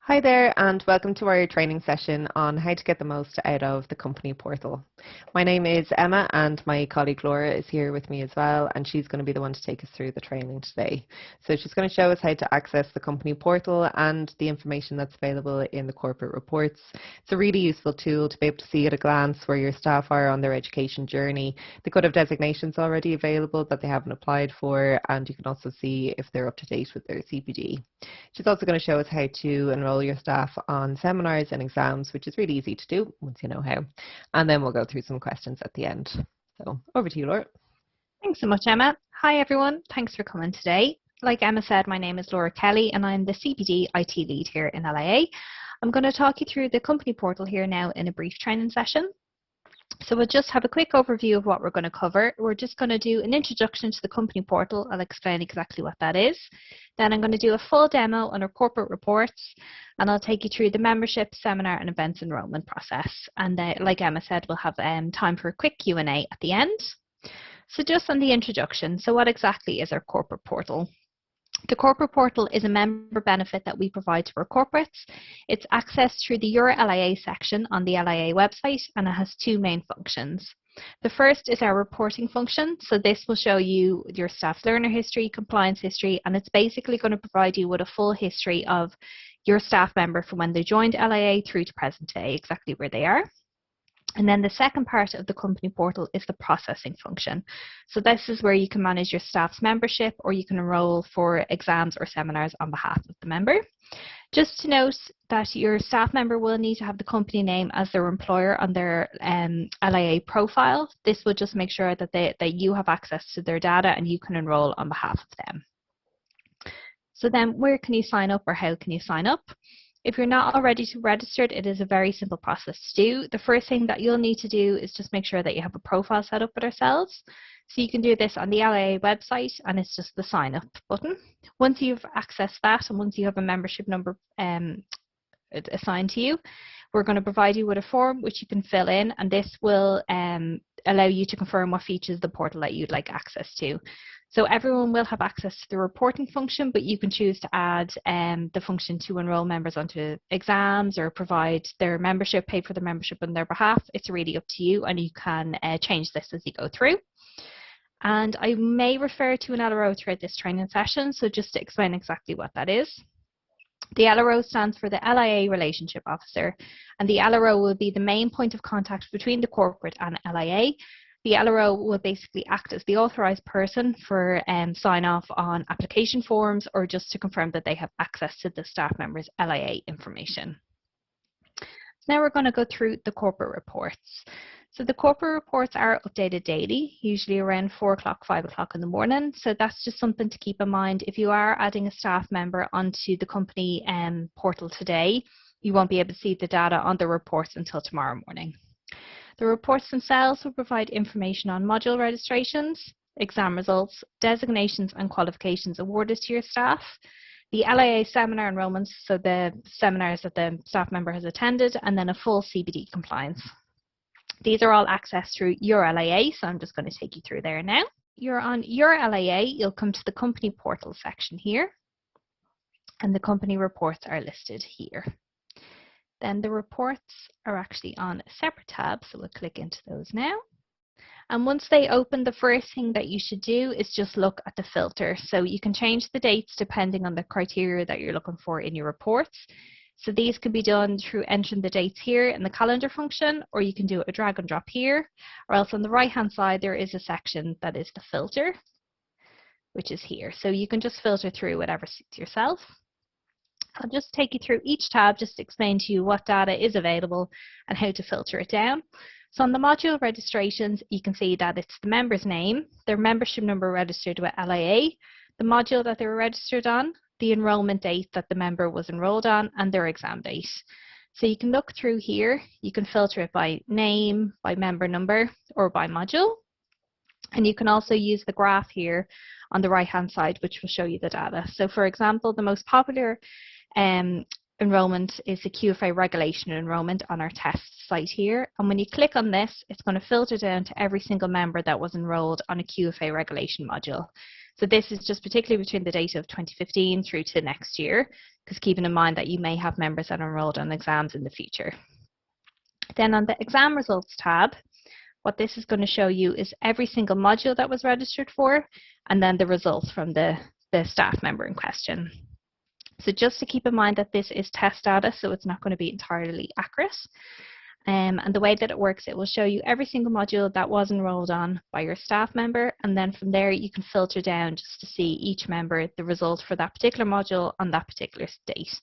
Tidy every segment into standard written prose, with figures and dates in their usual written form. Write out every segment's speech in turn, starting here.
Hi there, and welcome to our training session on how to get the most out of the company portal. My name is Emma, and my colleague Laura is here with me as well, and she's going to be the one to take us through the training today. So she's going to show us how to access the company portal and the information that's available in the corporate reports. It's a really useful tool to be able to see at a glance where your staff are on their education journey. They could have designations already available that they haven't applied for, and you can also see if they're up to date with their CPD. She's also going to show us how to enroll your staff on seminars and exams, which is really easy to do once you know how. And then we'll go through some questions at the end. So over to you, Laura. Thanks so much, Emma. Hi, everyone. Thanks for coming today. Like Emma said, my name is Laura Kelly, and I'm the CPD IT lead here in LIA. I'm going to talk you through the company portal here now in a brief training session. So we'll just have a quick overview of what we're going to cover. We're just going to do an introduction to the company portal. I'll explain exactly what that is. Then I'm going to do a full demo on our corporate reports, and I'll take you through the membership, seminar and events enrollment process. And like Emma said, we'll have time for a quick Q&A at the end. So just on the introduction, so what exactly is our corporate portal? The corporate portal is a member benefit that we provide to our corporates. It's accessed through the Your LIA section on the LIA website, and it has two main functions. The first is our reporting function. So this will show you your staff's learner history, compliance history, and it's basically going to provide you with a full history of your staff member from when they joined LIA through to present day, exactly where they are. And then the second part of the company portal is the processing function. So this is where you can manage your staff's membership, or you can enroll for exams or seminars on behalf of the member. Just to note that your staff member will need to have the company name as their employer on their LIA profile. This will just make sure that you have access to their data and you can enroll on behalf of them. So then where can you sign up, or how can you sign up? If you're not already registered, it is a very simple process to do. The first thing that you'll need to do is just make sure that you have a profile set up with ourselves. So you can do this on the LIA website, and it's just the sign up button. Once you've accessed that, and once you have a membership number assigned to you, we're going to provide you with a form which you can fill in, and this will allow you to confirm what features of the portal that you'd like access to. So everyone will have access to the reporting function, but you can choose to add the function to enroll members onto exams or provide their membership, pay for their membership on their behalf. It's really up to you, and you can change this as you go through. And I may refer to an LRO throughout this training session, so just to explain exactly what that is. The LRO stands for the LIA Relationship Officer, and the LRO will be the main point of contact between the corporate and LIA. The LRO will basically act as the authorised person for sign off on application forms, or just to confirm that they have access to the staff members' LIA information. So now we're going to go through the corporate reports. So the corporate reports are updated daily, usually around 4 o'clock, 5 o'clock in the morning. So that's just something to keep in mind. If you are adding a staff member onto the company portal today, you won't be able to see the data on the reports until tomorrow morning. The reports themselves will provide information on module registrations, exam results, designations and qualifications awarded to your staff, the LIA seminar enrollments, so the seminars that the staff member has attended, and then a full CPD compliance. These are all accessed through Your LIA, so I'm just going to take you through there now. You're on Your LIA, you'll come to the company portal section here, and the company reports are listed here. Then the reports are actually on a separate tab, so we'll click into those now. And once they open, the first thing that you should do is just look at the filter. So you can change the dates depending on the criteria that you're looking for in your reports. So these can be done through entering the dates here in the calendar function, or you can do a drag and drop here, or else on the right hand side there is a section that is the filter, which is here. So you can just filter through whatever suits yourself. I'll just take you through each tab just to explain to you what data is available and how to filter it down. So on the module registrations, you can see that it's the member's name, their membership number registered with LIA, the module that they were registered on, the enrollment date that the member was enrolled on, and their exam date. So you can look through here, you can filter it by name, by member number, or by module. And you can also use the graph here on the right hand side, which will show you the data. So for example, the most popular enrollment is the QFA regulation enrollment on our test site here. And when you click on this, it's going to filter down to every single member that was enrolled on a QFA regulation module. So this is just particularly between the date of 2015 through to next year, because keeping in mind that you may have members that are enrolled on exams in the future. Then on the exam results tab, what this is going to show you is every single module that was registered for, and then the results from the staff member in question. So just to keep in mind that this is test data, so it's not going to be entirely accurate. And the way that it works, it will show you every single module that was enrolled on by your staff member, and then from there you can filter down just to see each member, the result for that particular module on that particular date.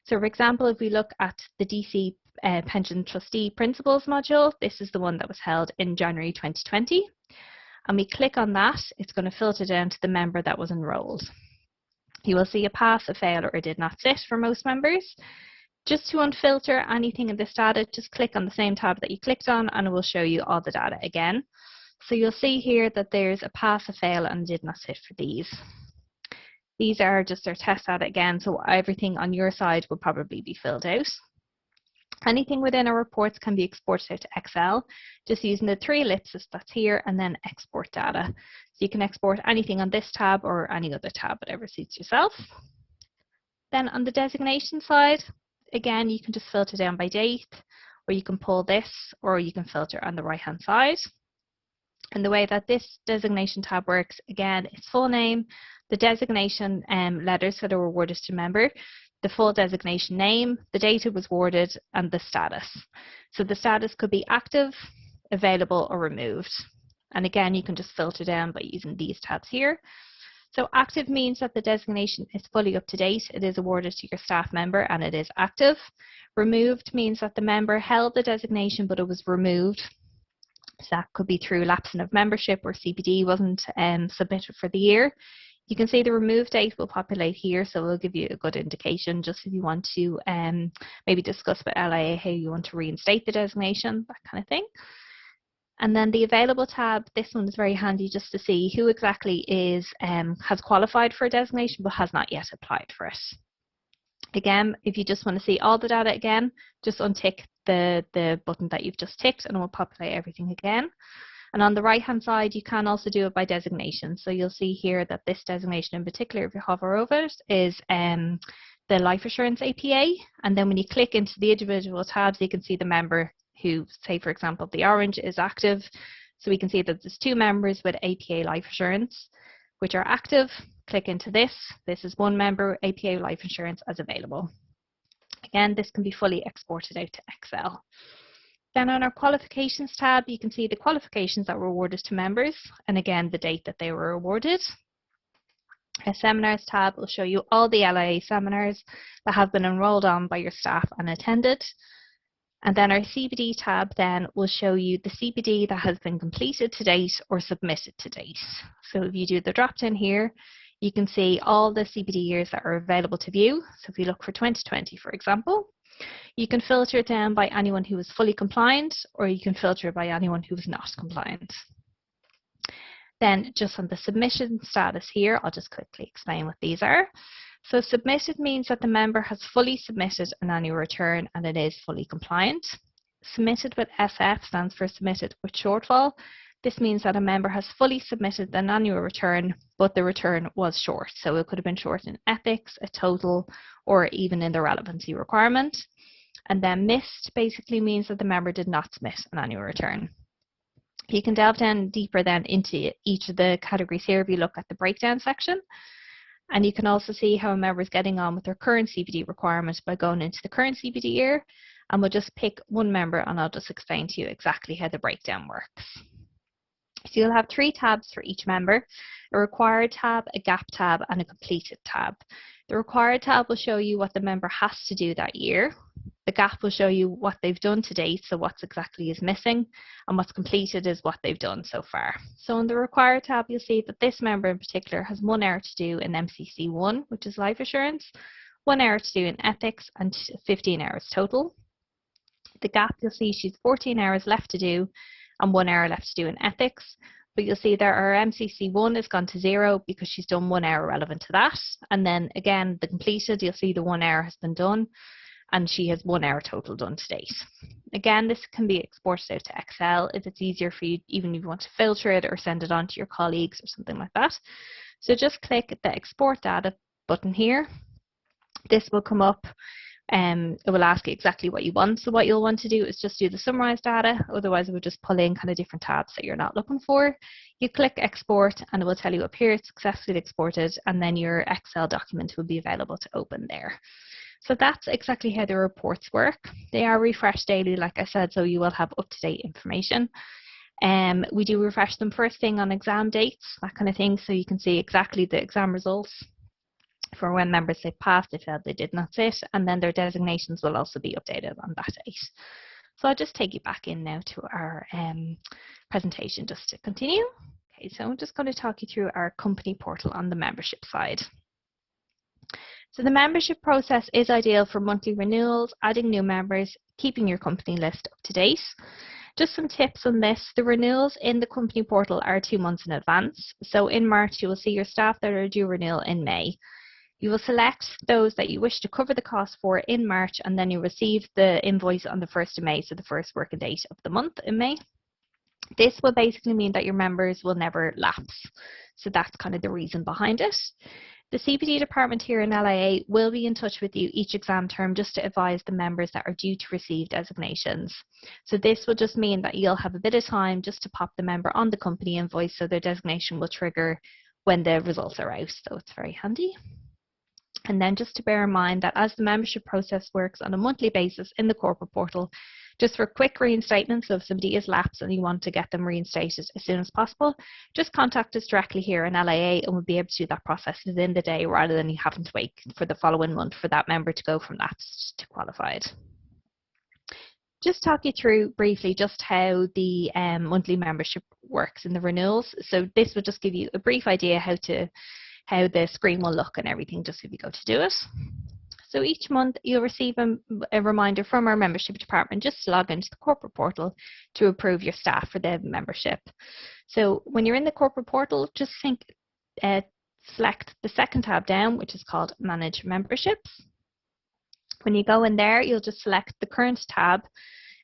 So for example, if we look at the DC Pension Trustee Principles module, this is the one that was held in January 2020. And we click on that, it's going to filter down to the member that was enrolled. You will see a pass, a fail, or a did not sit for most members. Just to unfilter anything in this data, just click on the same tab that you clicked on and it will show you all the data again. So you'll see here that there's a pass, a fail, and a did not sit for these. These are just our test data again, so everything on your side will probably be filled out. Anything within our reports can be exported out to Excel, just using the 3 ellipses that's here and then export data. So you can export anything on this tab or any other tab, whatever suits yourself. Then on the designation side, again, you can just filter down by date, or you can pull this, or you can filter on the right-hand side. And the way that this designation tab works, again, it's full name, the designation letters that are awarded to member, the full designation name, the date it was awarded, and the status. So the status could be active, available, or removed. And again, you can just filter down by using these tabs here. So active means that the designation is fully up to date, it is awarded to your staff member and it is active. Removed means that the member held the designation but it was removed. So that could be through lapsing of membership or CPD wasn't submitted for the year. You can see the remove date will populate here, so it will give you a good indication just if you want to maybe discuss with LIA how you want to reinstate the designation, that kind of thing. And then the available tab, this one is very handy just to see who exactly has qualified for a designation but has not yet applied for it. Again, if you just want to see all the data again, just untick the button that you've just ticked and it will populate everything again. And on the right hand side, you can also do it by designation. So you'll see here that this designation in particular, if you hover over it, is the Life Assurance APA. And then when you click into the individual tabs, you can see the member who, say for example, the orange is active. So we can see that there's 2 members with APA Life Assurance, which are active. Click into this. This is 1 member, APA Life Insurance as available. Again, this can be fully exported out to Excel. Then on our qualifications tab, you can see the qualifications that were awarded to members, and again, the date that they were awarded. Our seminars tab will show you all the LIA seminars that have been enrolled on by your staff and attended. And then our CPD tab then will show you the CPD that has been completed to date or submitted to date. So if you do the drop down here, you can see all the CPD years that are available to view. So if you look for 2020, for example, you can filter it down by anyone who is fully compliant, or you can filter it by anyone who is not compliant. Then just on the submission status here, I'll just quickly explain what these are. So submitted means that the member has fully submitted an annual return and it is fully compliant. Submitted with SF stands for submitted with shortfall. This means that a member has fully submitted an annual return, but the return was short. So it could have been short in ethics, a total, or even in the relevancy requirement. And then missed basically means that the member did not submit an annual return. You can delve down deeper then into each of the categories here if you look at the breakdown section. And you can also see how a member is getting on with their current CPD requirement by going into the current CPD year. And we'll just pick 1 member and I'll just explain to you exactly how the breakdown works. So you'll have 3 tabs for each member, a required tab, a gap tab, and a completed tab. The required tab will show you what the member has to do that year. The gap will show you what they've done to date, so what exactly is missing, and what's completed is what they've done so far. So in the required tab, you'll see that this member in particular has 1 hour to do in MCC1, which is life assurance, 1 hour to do in ethics, and 15 hours total. The gap, you'll see she's 14 hours left to do, and 1 hour left to do in ethics. But you'll see that our MCC1 has gone to 0 because she's done 1 hour relevant to that. And then again, the completed, you'll see the 1 hour has been done and she has 1 hour total done to date. Again, this can be exported out to Excel if it's easier for you, even if you want to filter it or send it on to your colleagues or something like that. So just click the Export Data button here. This will come up. It will ask you exactly what you want. So what you'll want to do is just do the summarized data. Otherwise, it will just pull in kind of different tabs that you're not looking for. You click Export and it will tell you up here it's successfully exported, and then your Excel document will be available to open there. So that's exactly how the reports work. They are refreshed daily, like I said, so you will have up-to-date information. We do refresh them first thing on exam dates, that kind of thing, so you can see exactly the exam results for when members say passed, they failed, they did not sit, and then their designations will also be updated on that date. So I'll just take you back in now to our presentation just to continue. Okay, so I'm just going to talk you through our company portal on the membership side. So the membership process is ideal for monthly renewals, adding new members, keeping your company list up to date. Just some tips on this. The renewals in the company portal are 2 months in advance. So in March, you will see your staff that are due renewal in May. You will select those that you wish to cover the cost for in March, and then you receive the invoice on the 1st of May, so the first working date of the month in May. This will basically mean that your members will never lapse. So that's kind of the reason behind it. The CPD department here in LIA will be in touch with you each exam term just to advise the members that are due to receive designations. So this will just mean that you'll have a bit of time just to pop the member on the company invoice, so their designation will trigger when the results are out. So it's very handy. And then just to bear in mind that as the membership process works on a monthly basis in the corporate portal, just for quick reinstatement, so if somebody is lapsed and you want to get them reinstated as soon as possible, just contact us directly here in LIA and we'll be able to do that process within the day rather than you having to wait for the following month for that member to go from lapsed to qualified. Just talk you through briefly just how the monthly membership works in the renewals. So this will just give you a brief idea how the screen will look and everything, just if you go to do it. So each month you'll receive a reminder from our membership department just to log into the corporate portal to approve your staff for the membership. So when you're in the corporate portal, just select the second tab down, which is called Manage Memberships. When you go in there, you'll just select the current tab,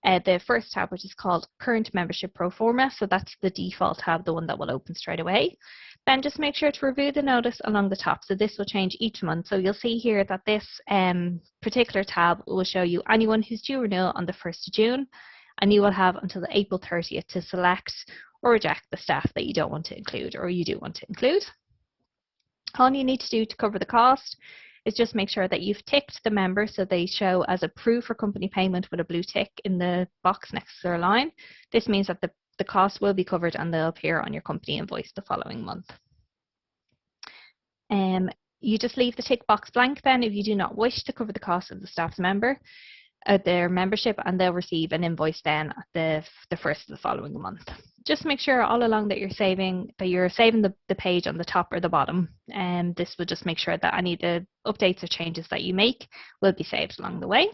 the first tab, which is called Current Membership Pro Forma. So that's the default tab, the one that will open straight away. Then just make sure to review the notice along the top. So this will change each month. So you'll see here that this particular tab will show you anyone who's due renewal on the 1st of June, and you will have until the April 30th to select or reject the staff that you don't want to include or you do want to include. All you need to do to cover the cost is just make sure that you've ticked the member so they show as approved for company payment with a blue tick in the box next to their line. This means that the cost will be covered and they'll appear on your company invoice the following month. You just leave the tick box blank then if you do not wish to cover the cost of the staff's member, their membership, and they'll receive an invoice then at the first of the following month. Just make sure all along that you're saving the page on the top or the bottom, and this will just make sure that any of the updates or changes that you make will be saved along the way.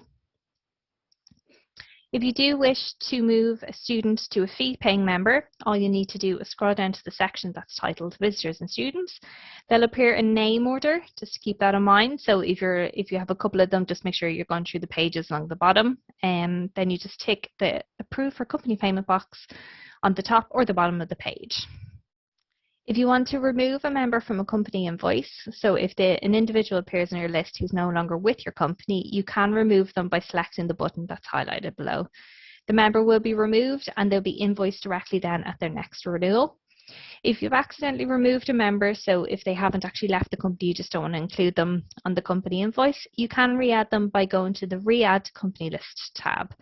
If you do wish to move a student to a fee-paying member, all you need to do is scroll down to the section that's titled Visitors and Students. They'll appear in name order, just to keep that in mind. So if you have a couple of them, just make sure you're going through the pages along the bottom, and then you just tick the Approve for Company Payment box on the top or the bottom of the page. If you want to remove a member from a company invoice, so if an individual appears on your list who's no longer with your company, you can remove them by selecting the button that's highlighted below. The member will be removed and they'll be invoiced directly then at their next renewal. If you've accidentally removed a member, so if they haven't actually left the company, you just don't want to include them on the company invoice, you can re-add them by going to the Re-add Company List tab.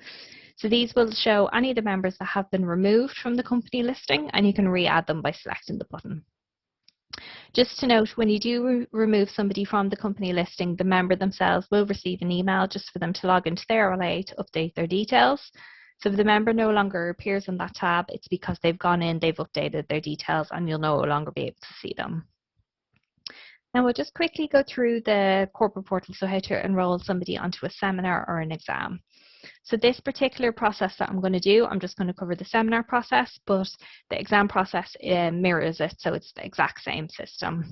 So these will show any of the members that have been removed from the company listing, and you can re-add them by selecting the button. Just to note, when you do remove somebody from the company listing, the member themselves will receive an email just for them to log into their LIA to update their details. So if the member no longer appears on that tab, it's because they've gone in, they've updated their details, and you'll no longer be able to see them. Now we'll just quickly go through the corporate portal, so how to enroll somebody onto a seminar or an exam. So this particular process that I'm going to do, I'm just going to cover the seminar process, but the exam process mirrors it, so it's the exact same system.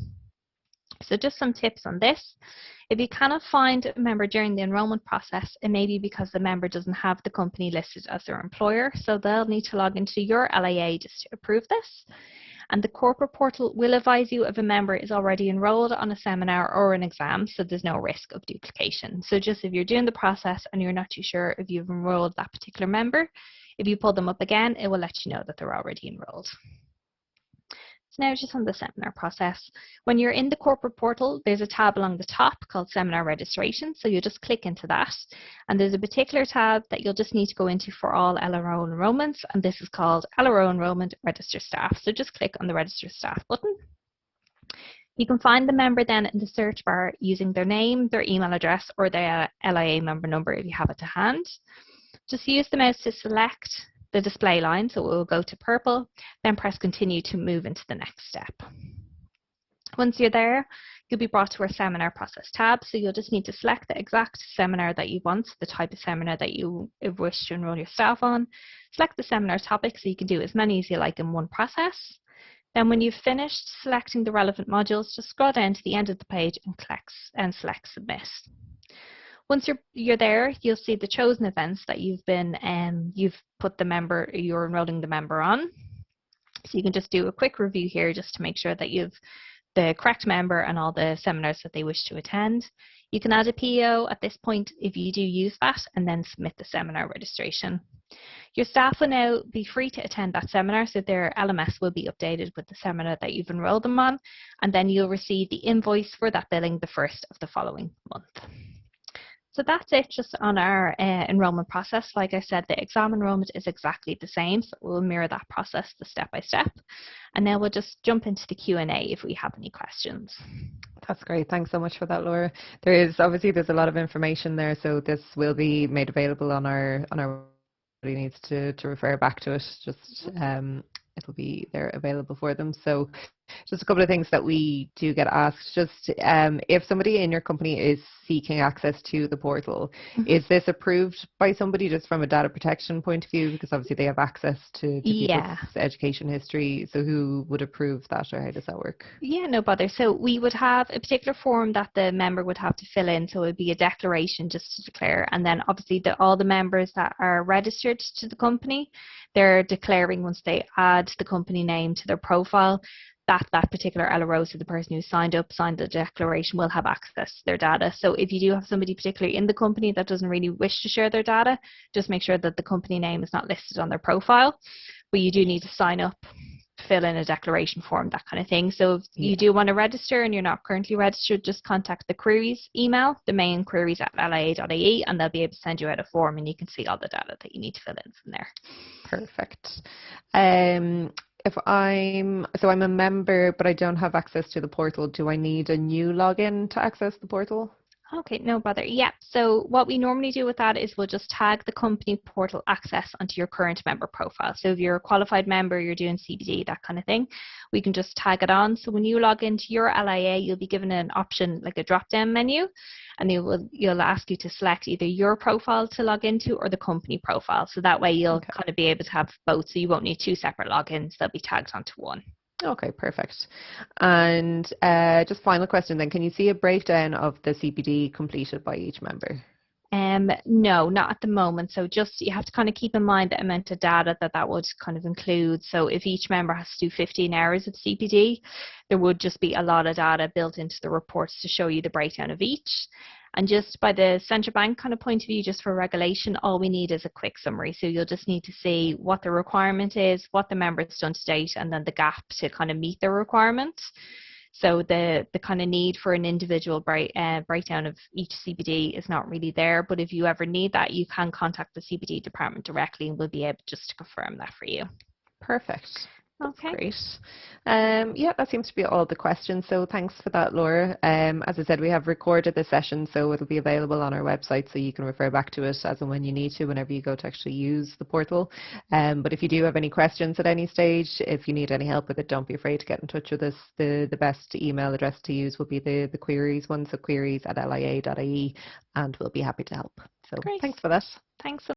So just some tips on this. If you cannot find a member during the enrollment process, it may be because the member doesn't have the company listed as their employer, so they'll need to log into your LIA just to approve this. And the corporate portal will advise you if a member is already enrolled on a seminar or an exam, so there's no risk of duplication. So just if you're doing the process and you're not too sure if you've enrolled that particular member, if you pull them up again, it will let you know that they're already enrolled. So now just on the seminar process. When you're in the corporate portal, there's a tab along the top called Seminar Registration. So you'll just click into that. And there's a particular tab that you'll just need to go into for all LRO enrollments. And this is called LRO Enrollment Register Staff. So just click on the Register Staff button. You can find the member then in the search bar using their name, their email address, or their LIA member number if you have it to hand. Just use the mouse to select the display line, so it will go to purple, then press continue to move into the next step. Once you're there, you'll be brought to our seminar process tab, so you'll just need to select the exact seminar that you want, the type of seminar that you wish to enroll your staff on, select the seminar topic so you can do as many as you like in one process. Then when you've finished selecting the relevant modules, just scroll down to the end of the page and select submit. Once you're there, you'll see the chosen events that you've put you're enrolling the member on. So you can just do a quick review here just to make sure that you've the correct member and all the seminars that they wish to attend. You can add a PO at this point if you do use that, and then submit the seminar registration. Your staff will now be free to attend that seminar, so their LMS will be updated with the seminar that you've enrolled them on, and then you'll receive the invoice for that billing the first of the following month. So that's it just on our enrollment process. Like I said, the exam enrollment is exactly the same, so we'll mirror that process the step by step. And now we'll just jump into the Q&A if we have any questions. That's great. Thanks so much for that, Laura. There's a lot of information there, so this will be made available on our everybody needs to refer back to it. Just it'll be there available for them. So just a couple of things that we do get asked. Just if somebody in your company is seeking access to the portal, is this approved by somebody just from a data protection point of view? Because obviously they have access to people's education history. So who would approve that, or how does that work? Yeah, no bother. So we would have a particular form that the member would have to fill in. So it would be a declaration just to declare. And then obviously all the members that are registered to the company, they're declaring once they add the company name to their profile, that particular LRO, so the person who signed the declaration, will have access to their data. So if you do have somebody particularly in the company that doesn't really wish to share their data, just make sure that the company name is not listed on their profile. But you do need to sign up, fill in a declaration form, that kind of thing. So if you do want to register and you're not currently registered, just contact the queries email, the main queries at lia.ie, and they'll be able to send you out a form and you can see all the data that you need to fill in from there. Perfect. If I'm a member, but I don't have access to the portal, do I need a new login to access the portal? Okay, no bother. Yeah, so what we normally do with that is we'll just tag the company portal access onto your current member profile. So if you're a qualified member, you're doing CPD, that kind of thing, we can just tag it on. So when you log into your LIA, you'll be given an option like a drop-down menu, and you'll ask you to select either your profile to log into or the company profile. So that way you'll kind of be able to have both, so you won't need two separate logins. They'll be tagged onto one. Okay, perfect. And just final question then, can you see a breakdown of the CPD completed by each member? No, not at the moment. So just you have to kind of keep in mind the amount of data that would kind of include. So if each member has to do 15 hours of CPD, there would just be a lot of data built into the reports to show you the breakdown of each. And just by the central bank kind of point of view, just for regulation, all we need is a quick summary. So you'll just need to see what the requirement is, what the member has done to date, and then the gap to kind of meet the requirement. So the kind of need for an individual breakdown of each CPD is not really there. But if you ever need that, you can contact the CPD department directly and we'll be able just to confirm that for you. Perfect. Okay. Great. Yeah, that seems to be all the questions. So thanks for that, Laura. As I said, we have recorded the session, so it'll be available on our website, so you can refer back to it as and when you need to, whenever you go to actually use the portal. But if you do have any questions at any stage, if you need any help with it, don't be afraid to get in touch with us. The best email address to use will be the queries one, so queries@lia.ie, and we'll be happy to help. So Great. Thanks for that. Thanks.